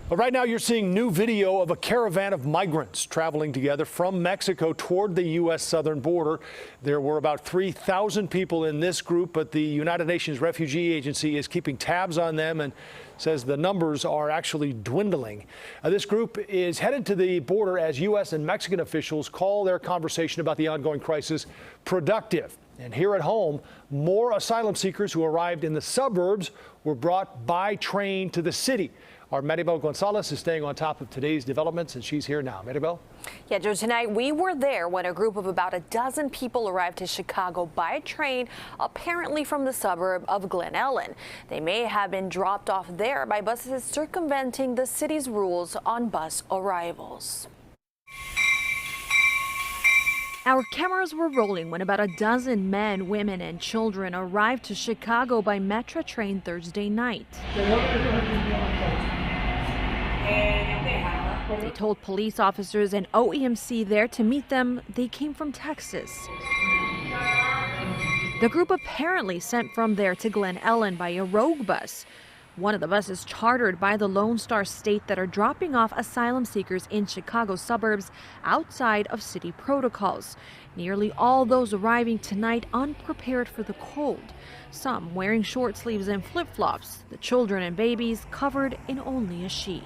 Well, right now, you're seeing new video of a caravan of migrants traveling together from Mexico toward the U.S. southern border. There were about 3,000 people in this group, but the United Nations Refugee Agency is keeping tabs on them and says the numbers are actually dwindling. This group is headed to the border as U.S. and Mexican officials call their conversation about the ongoing crisis productive. And here at home, more asylum seekers who arrived in the suburbs were brought by train to the city. Our Marybel Gonzalez is staying on top of today's developments, and she's here now. Marybel? Yeah, Joe, tonight we were there when a group of about a dozen people arrived to Chicago by train, apparently from the suburb of Glen Ellyn. They may have been dropped off there by buses circumventing the city's rules on bus arrivals. Our cameras were rolling when about a dozen men, women, and children arrived to Chicago by Metra train Thursday night. They told police officers and OEMC there to meet them they came from Texas. The group apparently sent from there to Glen Ellyn by a rogue bus. One of the buses chartered by the Lone Star State that are dropping off asylum seekers in Chicago suburbs outside of city protocols. Nearly all those arriving tonight unprepared for the cold. Some wearing short sleeves and flip-flops, the children and babies covered in only a sheet.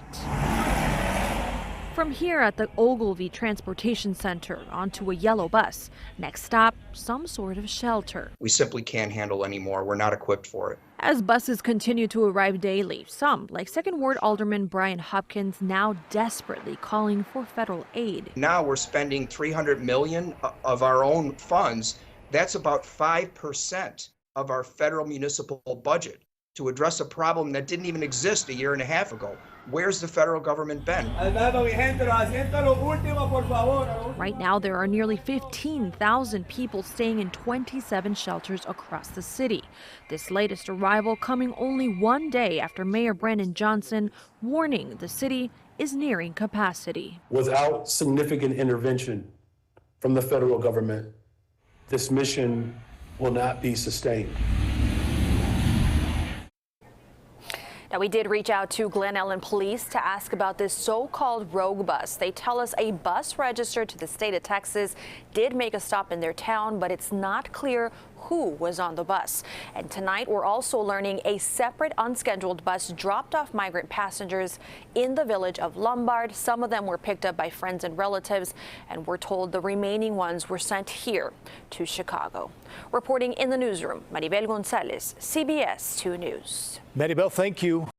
From here at the Ogilvie Transportation Center onto a yellow bus. Next stop, some sort of shelter. We simply can't handle anymore. We're not equipped for it. As buses continue to arrive daily, some, like Second Ward Alderman Brian Hopkins, now desperately calling for federal aid. Now we're spending $300 million of our own funds. That's about 5% of our federal municipal budget to address a problem that didn't even exist a year and a half ago. Where's the federal government been? Right now, there are nearly 15,000 people staying in 27 shelters across the city. This latest arrival coming only one day after Mayor Brandon Johnson warning the city is nearing capacity. Without significant intervention from the federal government, this mission will not be sustained. Now, we did reach out to Glen Ellyn police to ask about this so-called rogue bus. They tell us a bus registered to the state of Texas did make a stop in their town, but it's not clear who was on the bus. And tonight, we're also learning a separate unscheduled bus dropped off migrant passengers in the village of Lombard. Some of them were picked up by friends and relatives, and we're told the remaining ones were sent here to Chicago. Reporting in the newsroom, Marybel Gonzalez, CBS 2 News. Marybel, thank you.